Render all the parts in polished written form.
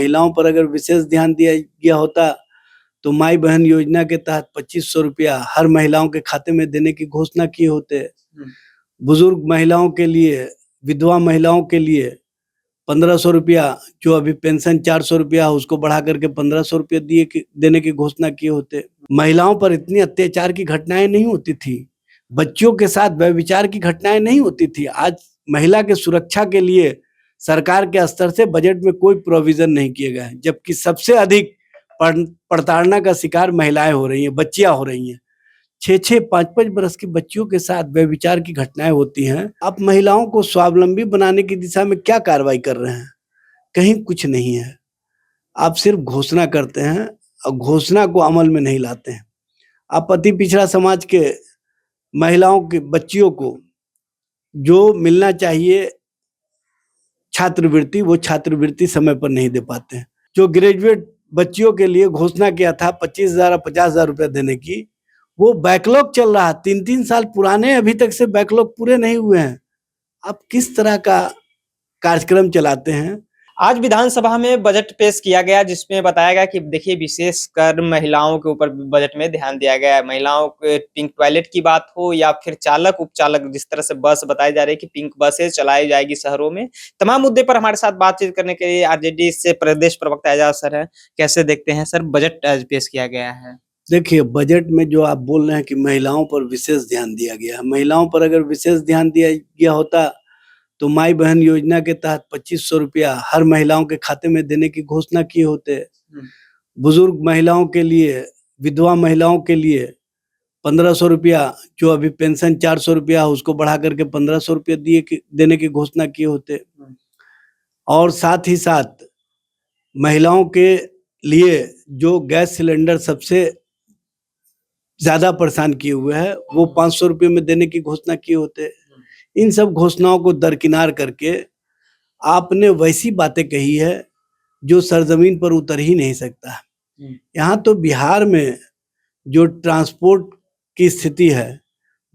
महिलाओं पर अगर विशेष ध्यान दिया गया होता तो माई बहन योजना के तहत 2500 रुपया हर महिलाओं के खाते में देने की घोषणा किए होते। बुजुर्ग महिलाओं के लिए, विधवा महिलाओं के लिए 1500 रुपया, जो अभी पेंशन 400 रुपया है उसको बढ़ा करके 1500 रुपया देने की घोषणा किए होते। महिलाओं पर इतनी अत्याचार की घटनाएं नहीं होती थी, बच्चियों के साथ व्यभिचार की घटनाएं नहीं होती थी। आज महिला के सुरक्षा के लिए सरकार के स्तर से बजट में कोई प्रोविजन नहीं किए गए हैं, जबकि सबसे अधिक प्रताड़ना का शिकार महिलाएं हो रही हैं, बच्चियां हो रही हैं। 6-6, 5-5 बरस की बच्चियों के साथ व्यभिचार की घटनाएं होती हैं। आप महिलाओं को स्वावलंबी बनाने की दिशा में क्या कार्रवाई कर रहे हैं? कहीं कुछ नहीं है। आप सिर्फ घोषणा करते हैं और घोषणा को अमल में नहीं लाते हैं। आप अति पिछड़ा समाज के महिलाओं की बच्चियों को जो मिलना चाहिए छात्रवृत्ति, वो छात्रवृत्ति समय पर नहीं दे पाते हैं। जो ग्रेजुएट बच्चियों के लिए घोषणा किया था 25,000 और 50,000 रुपया देने की, वो बैकलॉग चल रहा है, 3-3 साल पुराने, अभी तक से बैकलॉग पूरे नहीं हुए हैं। आप किस तरह का कार्यक्रम चलाते हैं? आज विधानसभा में बजट पेश किया गया जिसमें बताया गया कि देखिए विशेषकर महिलाओं के ऊपर बजट में ध्यान दिया गया है। महिलाओं के पिंक टॉयलेट की बात हो या फिर चालक उपचालक, जिस तरह से बस बताई जा रही है कि पिंक बसें चलाई जाएगी शहरों में, तमाम मुद्दे पर हमारे साथ बातचीत करने के लिए आरजेडी से प्रदेश प्रवक्ता एजाज सर है। कैसे देखते हैं सर, बजट आज पेश किया गया है? देखिए, बजट में जो आप बोल रहे हैं कि महिलाओं पर विशेष ध्यान दिया गया है, महिलाओं पर अगर विशेष ध्यान दिया गया होता तो माई बहन योजना के तहत 2500 रुपया हर महिलाओं के खाते में देने की घोषणा किए होते। बुजुर्ग महिलाओं के लिए, विधवा महिलाओं के लिए 1500 रुपया, जो अभी पेंशन 400 रुपया है उसको बढ़ा करके 1500 रुपया देने की घोषणा किए होते। और साथ ही साथ महिलाओं के लिए जो गैस सिलेंडर सबसे ज्यादा परेशान किए हुए है, वो 500 रुपये में देने की घोषणा किए होते। इन सब घोषणाओं को दरकिनार करके आपने वैसी बातें कही है जो सरजमीन पर उतर ही नहीं सकता। यहाँ तो बिहार में जो ट्रांसपोर्ट की स्थिति है,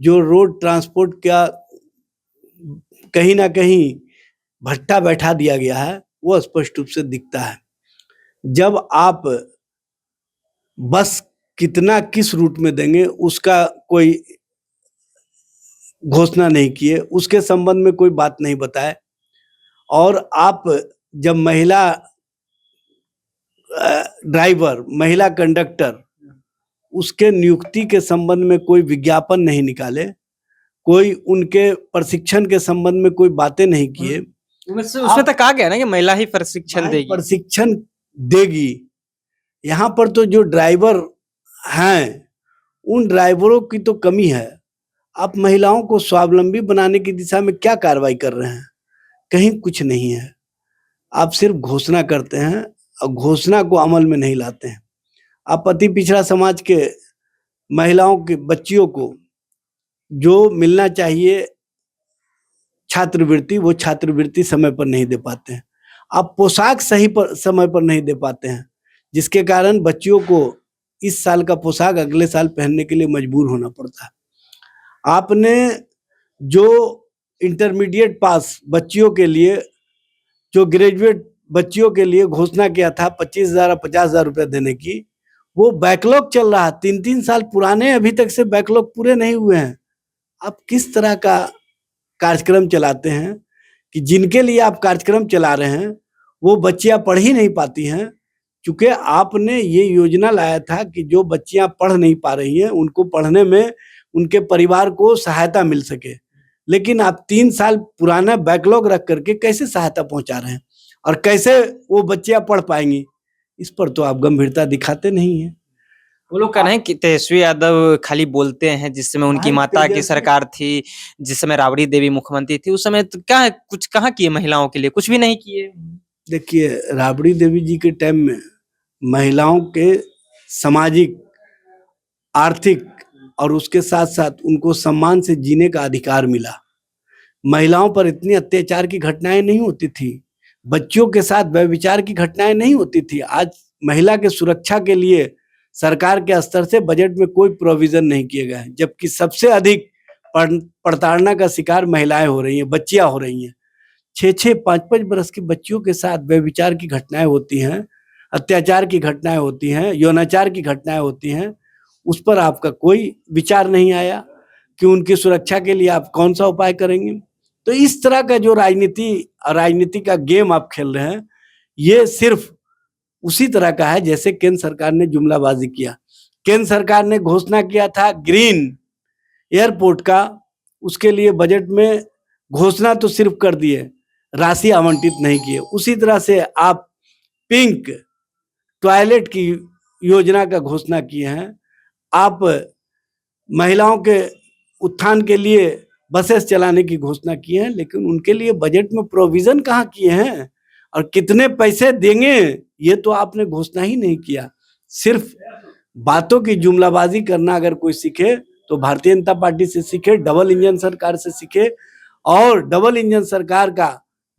जो रोड ट्रांसपोर्ट का कहीं ना कहीं भट्टा बैठा दिया गया है, वो स्पष्ट रूप से दिखता है। जब आप बस कितना किस रूट में देंगे उसका कोई घोषणा नहीं किए, उसके संबंध में कोई बात नहीं बताए, और आप जब महिला ड्राइवर, महिला कंडक्टर, उसके नियुक्ति के संबंध में कोई विज्ञापन नहीं निकाले, कोई उनके प्रशिक्षण के संबंध में कोई बातें नहीं किए। उसमें तो कहा गया ना कि महिला ही प्रशिक्षण देगी। यहाँ पर तो जो ड्राइवर हैं उन ड्राइवरों की तो कमी है। आप महिलाओं को स्वावलंबी बनाने की दिशा में क्या कार्रवाई कर रहे हैं? कहीं कुछ नहीं है। आप सिर्फ घोषणा करते हैं और घोषणा को अमल में नहीं लाते हैं। आप अति पिछड़ा समाज के महिलाओं की बच्चियों को जो मिलना चाहिए छात्रवृत्ति, वो छात्रवृत्ति समय पर नहीं दे पाते हैं। आप पोशाक सही पर समय पर नहीं दे पाते हैं, जिसके कारण बच्चियों को इस साल का पोशाक अगले साल पहनने के लिए मजबूर होना पड़ता है। आपने जो इंटरमीडिएट पास बच्चियों के लिए, जो ग्रेजुएट बच्चियों के लिए घोषणा किया था 25,000 और 50,000 रुपया देने की, वो बैकलॉग चल रहा है, 3-3 साल पुराने, अभी तक से बैकलॉग पूरे नहीं हुए हैं। आप किस तरह का कार्यक्रम चलाते हैं कि जिनके लिए आप कार्यक्रम चला रहे हैं वो बच्चियां पढ़ ही नहीं पाती हैं? क्योंकि आपने ये योजना लाया था कि जो बच्चियां पढ़ नहीं पा रही हैं उनको पढ़ने में उनके परिवार को सहायता मिल सके, लेकिन आप 3 साल पुराना बैकलॉग रख करके कैसे सहायता पहुंचा रहे हैं और कैसे वो बच्चियां पढ़ पाएंगी? इस पर तो आप गंभीरता दिखाते नहीं हैं। वो लोग कह रहे हैं कि तेजस्वी यादव खाली बोलते हैं। जिस समय उनकी माता की सरकार थी, जिस समय राबड़ी देवी मुख्यमंत्री थी, उस समय तो क्या कुछ कहाँ किए महिलाओं के लिए? कुछ भी नहीं किए। देखिए, राबड़ी देवी जी के टाइम में महिलाओं के सामाजिक, आर्थिक और उसके साथ साथ उनको सम्मान से जीने का अधिकार मिला। महिलाओं पर इतनी अत्याचार की घटनाएं नहीं होती थी, बच्चियों के साथ व्यभिचार की घटनाएं नहीं होती थी। आज महिला के सुरक्षा के लिए सरकार के स्तर से बजट में कोई प्रोविजन नहीं किए गए हैं, जबकि सबसे अधिक प्रताड़ना का शिकार महिलाएं हो रही हैं, बच्चियां हो रही हैं। 6-6, 5-5 बरस की बच्चियों के साथ व्यभिचार की घटनाएं होती हैं, अत्याचार की घटनाएं होती हैं, यौनाचार की घटनाएं होती हैं, उस पर आपका कोई विचार नहीं आया कि उनकी सुरक्षा के लिए आप कौन सा उपाय करेंगे। तो इस तरह का जो राजनीति का गेम आप खेल रहे हैं, ये सिर्फ उसी तरह का है जैसे केंद्र सरकार ने जुमलाबाजी किया। केंद्र सरकार ने घोषणा किया था ग्रीन एयरपोर्ट का, उसके लिए बजट में घोषणा तो सिर्फ कर दिए, राशि आवंटित नहीं किए। उसी तरह से आप पिंक टॉयलेट की योजना का घोषणा किए हैं, आप महिलाओं के उत्थान के लिए बसेस चलाने की घोषणा की है, लेकिन उनके लिए बजट में प्रोविजन कहाँ किए हैं और कितने पैसे देंगे ये तो आपने घोषणा ही नहीं किया। सिर्फ बातों की जुमलाबाजी करना अगर कोई सीखे तो भारतीय जनता पार्टी से सीखे, डबल इंजन सरकार से सीखे। और डबल इंजन सरकार का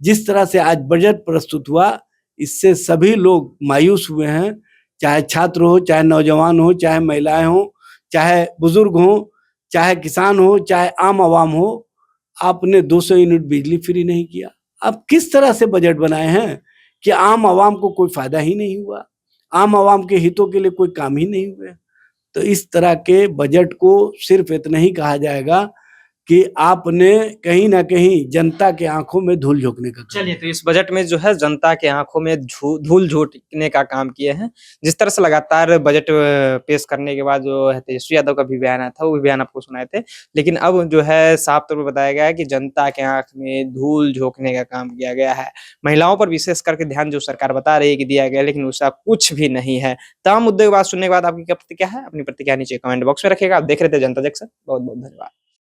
जिस तरह से आज बजट प्रस्तुत हुआ, इससे सभी लोग मायूस हुए हैं, चाहे छात्र हो, चाहे नौजवान हो, चाहे महिलाएं हो, चाहे बुजुर्ग हो, चाहे किसान हो, चाहे आम आवाम हो। आपने 200 यूनिट बिजली फ्री नहीं किया। आप किस तरह से बजट बनाए हैं कि आम आवाम को कोई फायदा ही नहीं हुआ, आम आवाम के हितों के लिए कोई काम ही नहीं हुए। तो इस तरह के बजट को सिर्फ इतना ही कहा जाएगा कि आपने कहीं ना कहीं जनता के आंखों में धूल झोंकने का काम। चलिए, तो इस बजट में जो है जनता के आंखों में धूल झोंकने का काम किए हैं। जिस तरह से लगातार बजट पेश करने के बाद जो है तेजस्वी यादव का भी बयान आया था, वो भी बयान आपको सुनाए थे, लेकिन अब जो है साफ तौर पर बताया गया है कि जनता के आंख में धूल झोंकने का काम किया गया है। महिलाओं पर विशेष करके ध्यान जो सरकार बता रही है कि दिया गया, लेकिन उसका कुछ भी नहीं है। तमाम मुद्दे की बात सुनने के बाद आपकी क्या प्रतिक्रिया है? अपनी प्रतिक्रिया नीचे कमेंट बॉक्स में रखिएगा। आप देख रहे थे जनता जंक्शन। बहुत बहुत धन्यवाद।